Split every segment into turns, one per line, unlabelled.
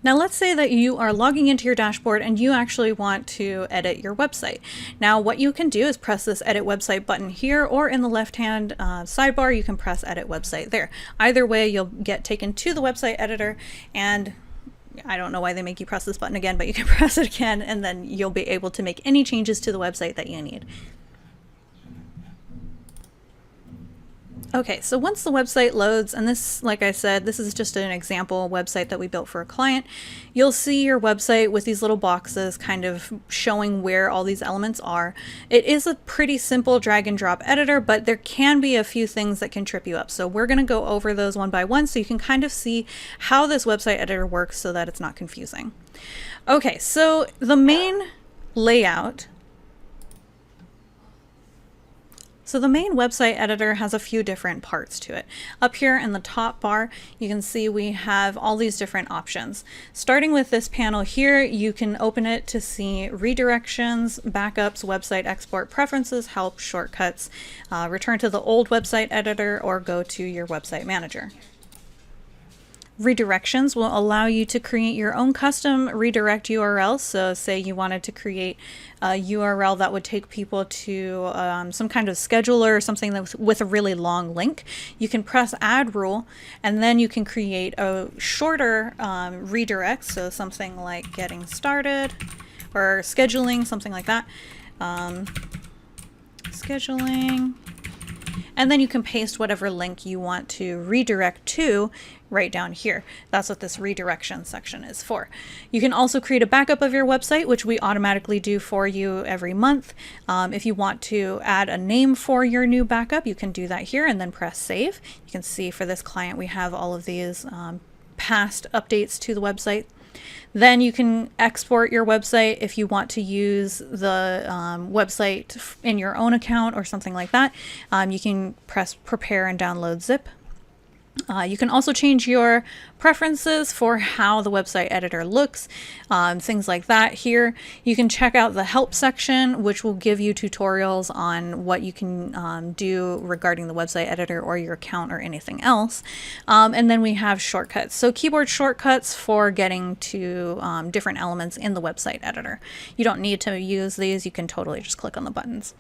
Now let's say that you are logging into your dashboard and you actually want to edit your website. Now what you can do is press this edit website button here, or in the left hand sidebar you can press edit website there. Either way you'll get taken to the website editor, and I don't know why they make you press this button again, but you can press it again and then you'll be able to make any changes to the website that you need. Okay, so once the website loads, and this, like I said, this is just an example website that we built for a client, you'll see your website with these little boxes kind of showing where all these elements are. It is a pretty simple drag and drop editor, but there can be a few things that can trip you up. So we're going to go over those one by one so you can kind of see how this website editor works so that it's not confusing. Okay, so the main layout. So the main website editor has a few different parts to it. Up here in the top bar, you can see we have all these different options. Starting with this panel here, you can open it to see redirections, backups, website export preferences, help, shortcuts, return to the old website editor, or go to your website manager. Redirections will allow you to create your own custom redirect URLs. So say you wanted to create a URL that would take people to some kind of scheduler or something that with a really long link. You can press add rule, and then you can create a shorter redirect. So something like getting started or scheduling, something like that. Scheduling. And then you can paste whatever link you want to redirect to right down here. That's what this redirection section is for. You can also create a backup of your website, which we automatically do for you every month. If you want to add a name for your new backup, you can do that here and then press save. You can see for this client we have all of these past updates to the website. Then you can export your website if you want to use the website in your own account or something like that. You can press prepare and download zip. You can also change your preferences for how the website editor looks, things like that here. You can check out the help section, which will give you tutorials on what you can do regarding the website editor or your account or anything else. And then we have shortcuts. So keyboard shortcuts for getting to different elements in the website editor. You don't need to use these. You can totally just click on the buttons.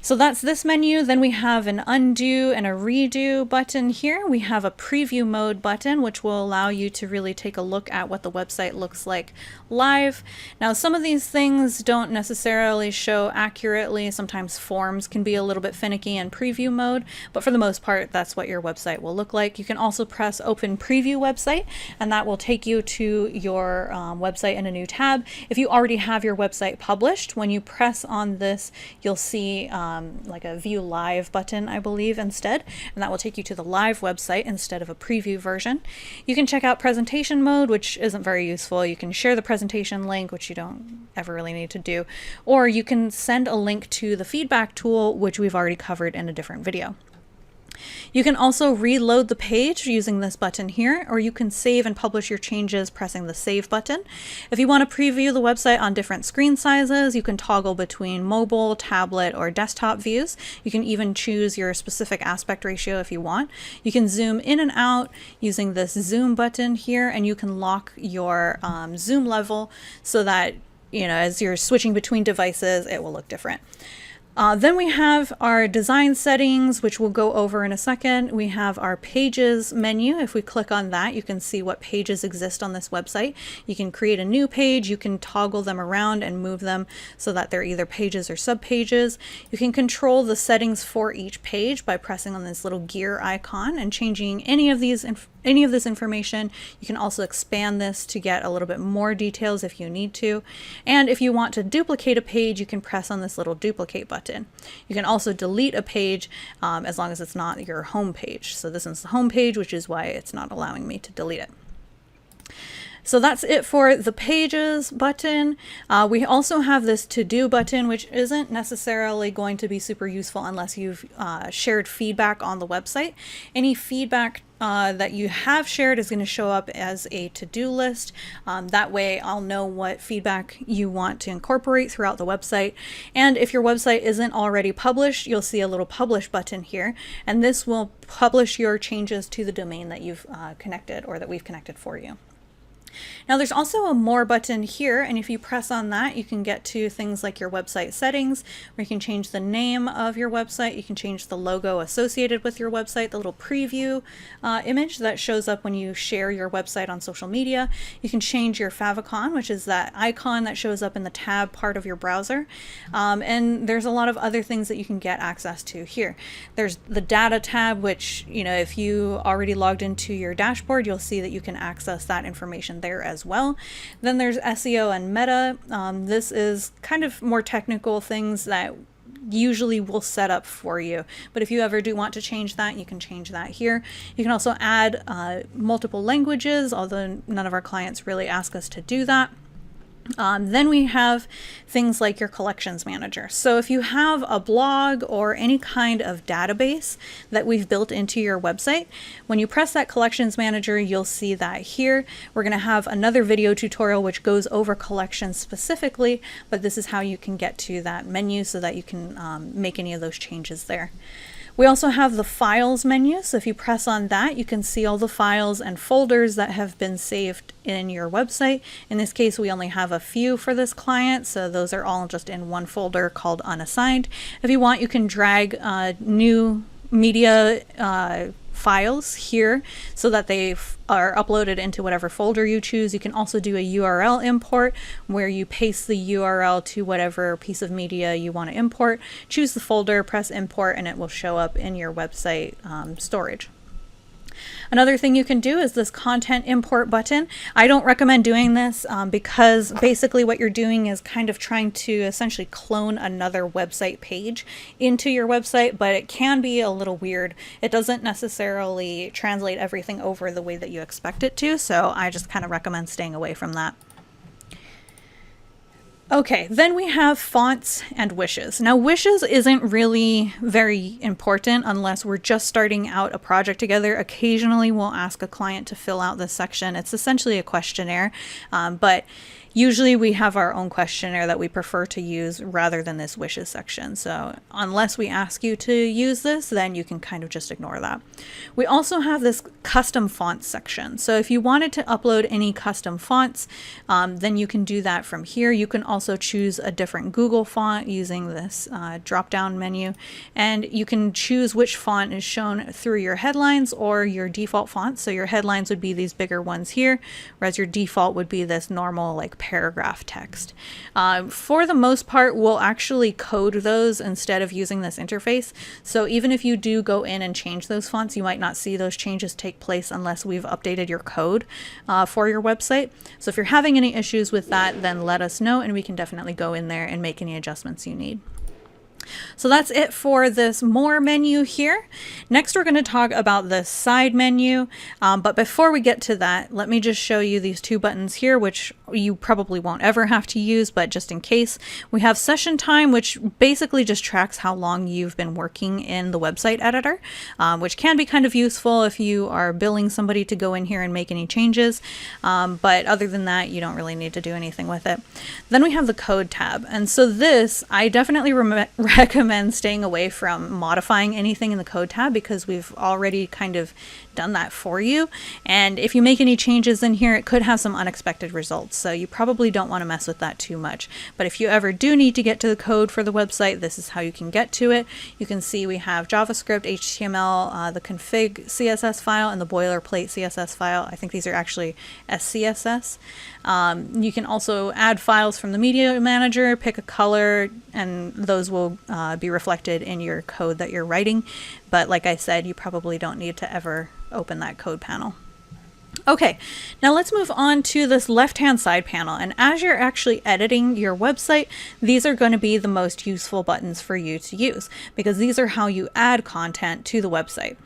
So that's this menu. Then we have an undo and a redo button here. We have a preview mode button, which will allow you to really take a look at what the website looks like live. Now, some of these things don't necessarily show accurately. Sometimes forms can be a little bit finicky in preview mode, but for the most part, that's what your website will look like. You can also press open preview website, and that will take you to your website in a new tab. If you already have your website published, when you press on this, you'll see like a view live button, I believe, instead, and that will take you to the live website instead of a preview version. You can check out presentation mode, which isn't very useful. You can share the presentation link, which you don't ever really need to do, or you can send a link to the feedback tool, which we've already covered in a different video. You can also reload the page using this button here, or you can save and publish your changes pressing the save button. If you want to preview the website on different screen sizes, you can toggle between mobile, tablet, or desktop views. You can even choose your specific aspect ratio if you want. You can zoom in and out using this zoom button here, and you can lock your zoom level so that, you know, as you're switching between devices, it will look different. Then we have our design settings, which we'll go over in a second. We have our pages menu. If we click on that, you can see what pages exist on this website. You can create a new page. You can toggle them around and move them so that they're either pages or subpages. You can control the settings for each page by pressing on this little gear icon and changing any of this information. You can also expand this to get a little bit more details if you need to. And if you want to duplicate a page, you can press on this little duplicate button. You can also delete a page as long as it's not your home page. So this is the home page, which is why it's not allowing me to delete it. So that's it for the pages button. We also have this to-do button, which isn't necessarily going to be super useful unless you've shared feedback on the website. Any feedback that you have shared is going to show up as a to-do list. That way I'll know what feedback you want to incorporate throughout the website. And if your website isn't already published, you'll see a little publish button here, and this will publish your changes to the domain that you've connected or that we've connected for you. Now there's also a more button here, and if you press on that, you can get to things like your website settings, where you can change the name of your website, you can change the logo associated with your website, the little preview image that shows up when you share your website on social media. You can change your favicon, which is that icon that shows up in the tab part of your browser. And there's a lot of other things that you can get access to here. There's the data tab, which, if you already logged into your dashboard, you'll see that you can access that information there as well. Then there's SEO and meta. This is kind of more technical things that usually will set up for you, but if you ever do want to change that, you can change that here. You can also add multiple languages, although none of our clients really ask us to do that. Then we have things like your collections manager. So if you have a blog or any kind of database that we've built into your website, when you press that collections manager, you'll see that here. We're going to have another video tutorial which goes over collections specifically, but this is how you can get to that menu so that you can make any of those changes there. We also have the files menu, so if you press on that, you can see all the files and folders that have been saved in your website. In this case, we only have a few for this client, so those are all just in one folder called unassigned. If you want, you can drag new media files here so that they are uploaded into whatever folder you choose. You can also do a URL import where you paste the URL to whatever piece of media you want to import. Choose the folder, press import, and it will show up in your website storage. Another thing you can do is this content import button. I don't recommend doing this because basically what you're doing is kind of trying to essentially clone another website page into your website, but it can be a little weird. It doesn't necessarily translate everything over the way that you expect it to, so I just kind of recommend staying away from that. Okay, then we have fonts and wishes. Now, wishes isn't really very important unless we're just starting out a project together. Occasionally, we'll ask a client to fill out this section. It's essentially a questionnaire, but usually we have our own questionnaire that we prefer to use rather than this wishes section. So unless we ask you to use this, then you can kind of just ignore that. We also have this custom fonts section. So if you wanted to upload any custom fonts, then you can do that from here. You can also choose a different Google font using this drop-down menu, and you can choose which font is shown through your headlines or your default font. So your headlines would be these bigger ones here, whereas your default would be this normal like paragraph text. For the most part, we'll actually code those instead of using this interface. So even if you do go in and change those fonts, you might not see those changes take place unless we've updated your code for your website. So if you're having any issues with that, then let us know and we can definitely go in there and make any adjustments you need. So that's it for this more menu here. Next, we're going to talk about the side menu. But before we get to that, let me just show you these two buttons here, which you probably won't ever have to use, but just in case. We have session time, which basically just tracks how long you've been working in the website editor, which can be kind of useful if you are billing somebody to go in here and make any changes. But other than that, you don't really need to do anything with it. Then we have the code tab. And so this, I definitely recommend staying away from modifying anything in the code tab because we've already kind of done that for you. And if you make any changes in here, it could have some unexpected results. So you probably don't want to mess with that too much. But if you ever do need to get to the code for the website, this is how you can get to it. You can see we have JavaScript, HTML, the config CSS file, and the boilerplate CSS file. I think these are actually SCSS. You can also add files from the media manager, pick a color, and those will be reflected in your code that you're writing. But like I said, you probably don't need to ever open that code panel. Okay, now let's move on to this left-hand side panel. And as you're actually editing your website, these are going to be the most useful buttons for you to use because these are how you add content to the website.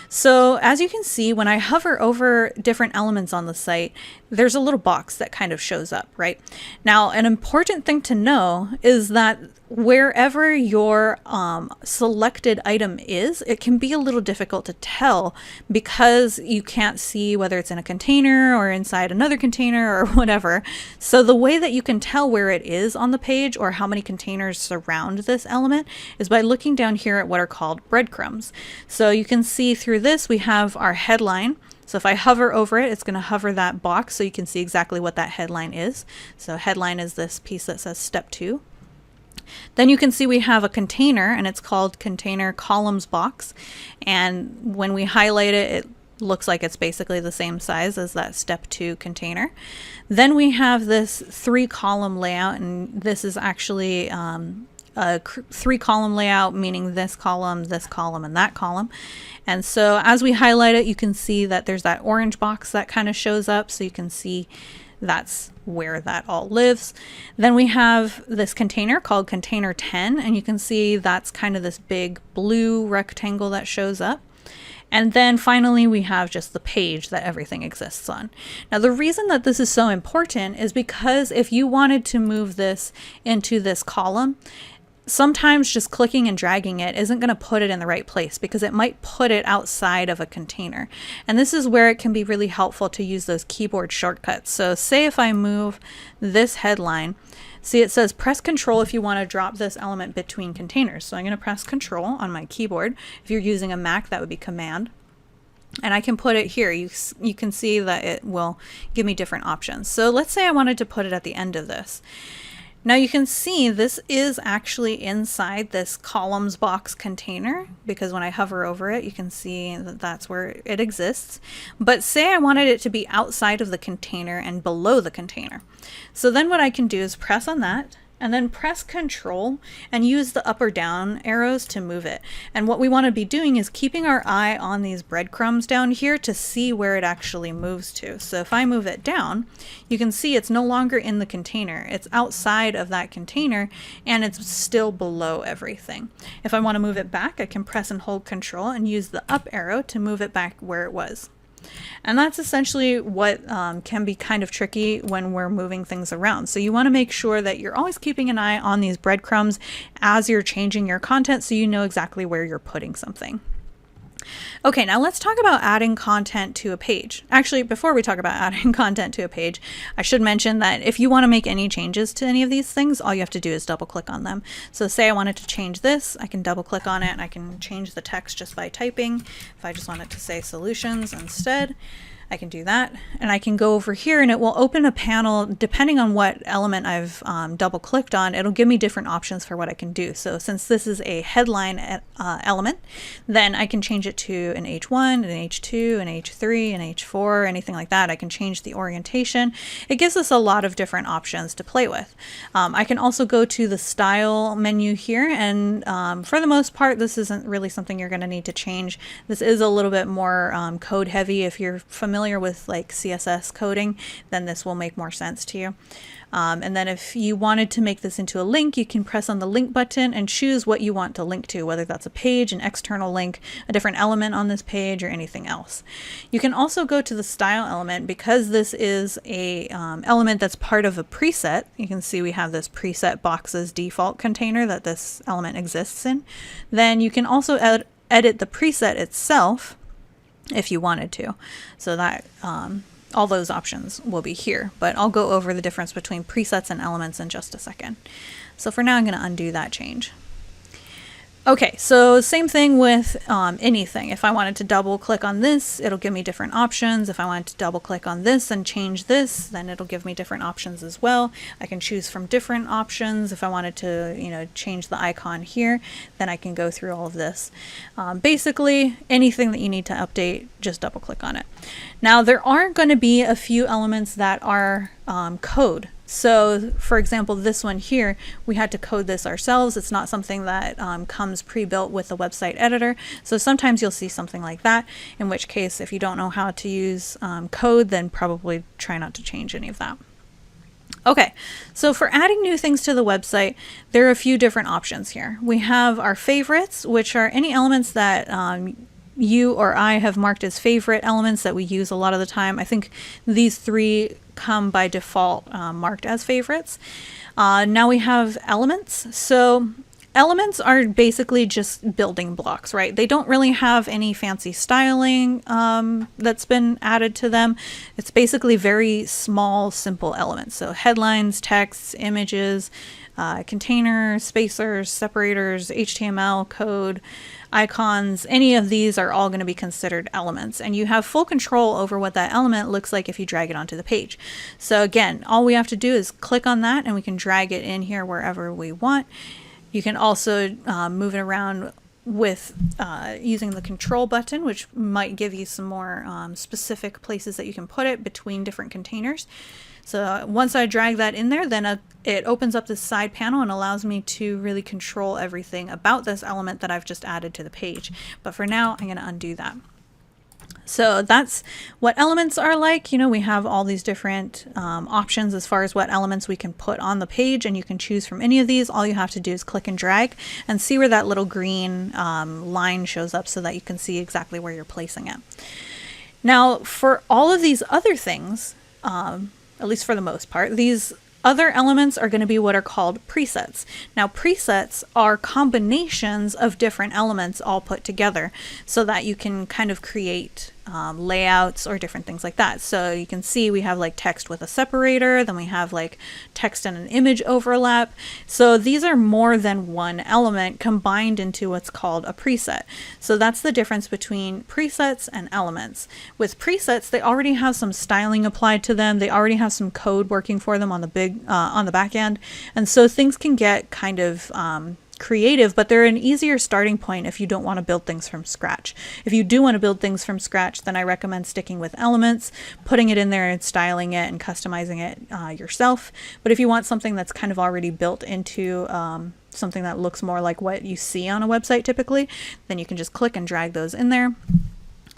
So as you can see, when I hover over different elements on the site, there's a little box that kind of shows up, right? Now, an important thing to know is that wherever your selected item is, it can be a little difficult to tell because you can't see whether it's in a container or inside another container or whatever. So the way that you can tell where it is on the page or how many containers surround this element is by looking down here at what are called breadcrumbs. So you can see through this, we have our headline. So if I hover over it, it's going to hover that box so you can see exactly what that headline is. So headline is this piece that says step 2. Then you can see we have a container, and it's called container columns box. And when we highlight it, it looks like it's basically the same size as that step 2 container. Then we have this 3-column layout, and this is actually a 3-column layout, meaning this column, and that column. And so as we highlight it, you can see that there's that orange box that kind of shows up, so you can see that's where that all lives. Then we have this container called container 10, and you can see that's kind of this big blue rectangle that shows up. And then finally we have just the page that everything exists on. Now the reason that this is so important is because if you wanted to move this into this column, sometimes just clicking and dragging it isn't going to put it in the right place because it might put it outside of a container. And this is where it can be really helpful to use those keyboard shortcuts. So say if I move this headline, see it says press Control if you want to drop this element between containers. So I'm going to press Control on my keyboard. If you're using a Mac, that would be Command. And I can put it here. You can see that it will give me different options. So let's say I wanted to put it at the end of this. Now you can see this is actually inside this columns box container, because when I hover over it, you can see that that's where it exists. But say I wanted it to be outside of the container and below the container. So then what I can do is press on that, and then press Control and use the up or down arrows to move it. And what we want to be doing is keeping our eye on these breadcrumbs down here to see where it actually moves to. So if I move it down, you can see it's no longer in the container. It's outside of that container and it's still below everything. If I want to move it back, I can press and hold Control and use the up arrow to move it back where it was. And that's essentially what can be kind of tricky when we're moving things around. So you want to make sure that you're always keeping an eye on these breadcrumbs as you're changing your content so you know exactly where you're putting something. Okay, now let's talk about adding content to a page. Actually, before we talk about adding content to a page, I should mention that if you want to make any changes to any of these things, all you have to do is double click on them. So say I wanted to change this, I can double click on it and I can change the text just by typing. If I just wanted to say solutions instead, I can do that, and I can go over here and it will open a panel. Depending on what element I've double clicked on, it'll give me different options for what I can do. So since this is a headline element, then I can change it to an H1, an H2, an H3, an H4, anything like that. I can change the orientation. It gives us a lot of different options to play with. I can also go to the style menu here, and for the most part this isn't really something you're going to need to change. This is a little bit more code heavy. If you're familiar with like CSS coding, then this will make more sense to you. And then if you wanted to make this into a link, you can press on the link button and choose what you want to link to, whether that's a page, an external link, a different element on this page, or anything else. You can also go to the style element. Because this is a element that's part of a preset, you can see we have this preset boxes default container that this element exists in. Then you can also edit the preset itself if you wanted to. So that all those options will be here, but I'll go over the difference between presets and elements in just a second. So for now, I'm going to undo that change. Okay, so same thing with anything. If I wanted to double click on this, it'll give me different options. If I wanted to double click on this and change this, then it'll give me different options as well. I can choose from different options. If I wanted to, change the icon here, then I can go through all of this. Basically, anything that you need to update, just double click on it. Now, there are going to be a few elements that are code. So for example, this one here, we had to code this ourselves. It's not something that comes pre-built with the website editor. So sometimes you'll see something like that, in which case, if you don't know how to use code, then probably try not to change any of that. Okay, so for adding new things to the website, there are a few different options here. We have our favorites, which are any elements that you or I have marked as favorite elements that we use a lot of the time. I think these three come by default marked as favorites. Now we have elements. So elements are basically just building blocks, right? They don't really have any fancy styling that's been added to them. It's basically very small, simple elements. So headlines, texts, images, containers, spacers, separators, HTML, code, icons, any of these are all going to be considered elements, and you have full control over what that element looks like if you drag it onto the page. So again, all we have to do is click on that and we can drag it in here wherever we want. You can also move it around with using the control button, which might give you some more specific places that you can put it between different containers. So once I drag that in there, then it opens up this side panel and allows me to really control everything about this element that I've just added to the page. But for now, I'm going to undo that. So that's what elements are like. You know, we have all these different options as far as what elements we can put on the page, and you can choose from any of these. All you have to do is click and drag and see where that little green line shows up so that you can see exactly where you're placing it. Now, for all of these other things, at least for the most part, these other elements are going to be what are called presets. Now, presets are combinations of different elements all put together so that you can kind of create layouts or different things like that. So you can see we have like text with a separator, then we have like text and an image overlap. So these are more than one element combined into what's called a preset. So that's the difference between presets and elements. With presets, they already have some styling applied to them. They already have some code working for them on the back end. And so things can get kind of creative, but they're an easier starting point if you don't want to build things from scratch. If you do want to build things from scratch, then I recommend sticking with elements, putting it in there and styling it and customizing it yourself. But if you want something that's kind of already built into something that looks more like what you see on a website typically, then you can just click and drag those in there.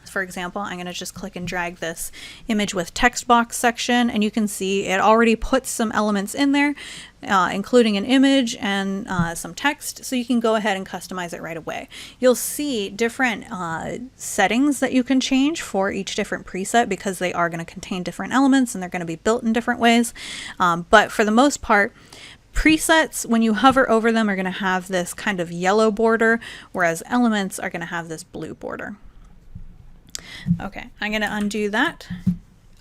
For example, I'm going to just click and drag this image with text box section, and you can see it already puts some elements in there, including an image and some text, so you can go ahead and customize it right away. You'll see different settings that you can change for each different preset because they are going to contain different elements and they're going to be built in different ways. But for the most part, presets, when you hover over them, are going to have this kind of yellow border, whereas elements are going to have this blue border. Okay, I'm going to undo that.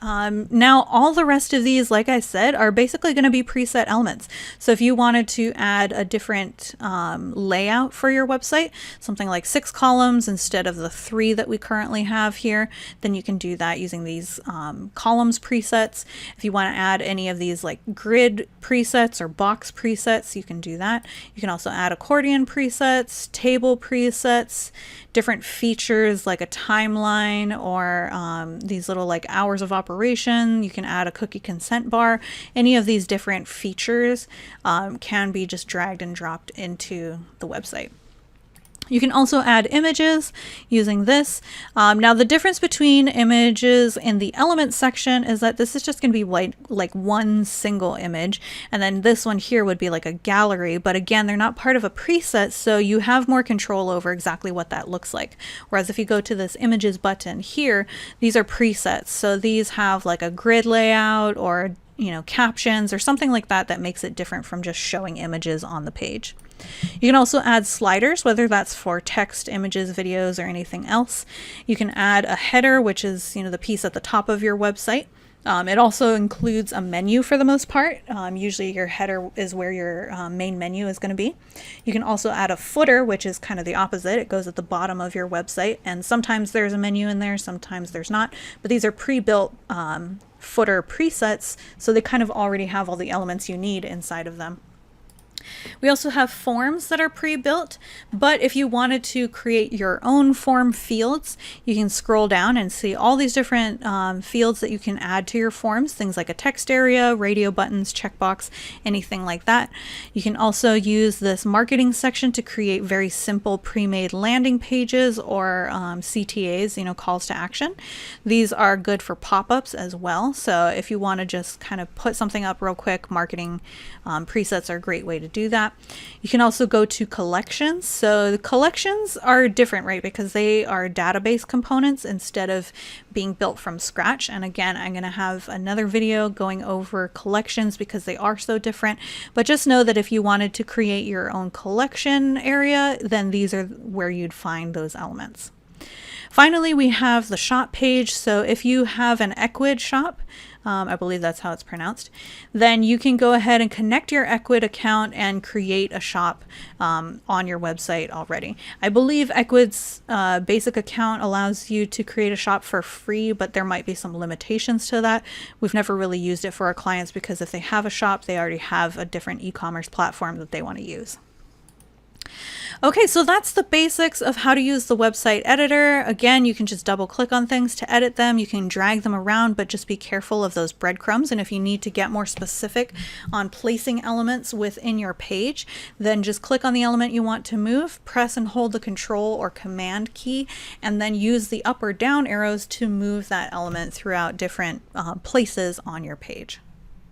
Now all the rest of these, like I said, are basically going to be preset elements. So if you wanted to add a different layout for your website, something like 6 columns instead of the 3 that we currently have here, then you can do that using these columns presets. If you want to add any of these like grid presets or box presets, you can do that. You can also add accordion presets, table presets, different features like a timeline or these little like hours of operation. You can add a cookie consent bar. Any of these different features can be just dragged and dropped into the website. You can also add images using this. Now the difference between images in the elements section is that this is just going to be like one single image, and then this one here would be like a gallery, but again, they're not part of a preset, so you have more control over exactly what that looks like. Whereas if you go to this images button here, these are presets, so these have like a grid layout or captions or something like that that makes it different from just showing images on the page. You can also add sliders, whether that's for text, images, videos, or anything else. You can add a header, which is the piece at the top of your website. It also includes a menu for the most part. Usually your header is where your main menu is going to be. You can also add a footer, which is kind of the opposite. It goes at the bottom of your website, and sometimes there's a menu in there, sometimes there's not, but these are pre-built footer presets, so they kind of already have all the elements you need inside of them. We also have forms that are pre-built, but if you wanted to create your own form fields, you can scroll down and see all these different fields that you can add to your forms, things like a text area, radio buttons, checkbox, anything like that. You can also use this marketing section to create very simple pre-made landing pages or CTAs, calls to action. These are good for pop-ups as well, so if you want to just kind of put something up real quick, marketing presets are a great way to do that. You can also go to collections. So the collections are different, right? Because they are database components instead of being built from scratch. And again, I'm going to have another video going over collections because they are so different. But just know that if you wanted to create your own collection area, then these are where you'd find those elements. Finally, we have the shop page. So if you have an Ecwid shop, I believe that's how it's pronounced, then you can go ahead and connect your Ecwid account and create a shop on your website already. I believe Ecwid's basic account allows you to create a shop for free, but there might be some limitations to that. We've never really used it for our clients because if they have a shop, they already have a different e-commerce platform that they want to use. Okay, so that's the basics of how to use the website editor. Again, you can just double click on things to edit them. You can drag them around, but just be careful of those breadcrumbs. And if you need to get more specific on placing elements within your page, then just click on the element you want to move, press and hold the Control or Command key, and then use the up or down arrows to move that element throughout different places on your page.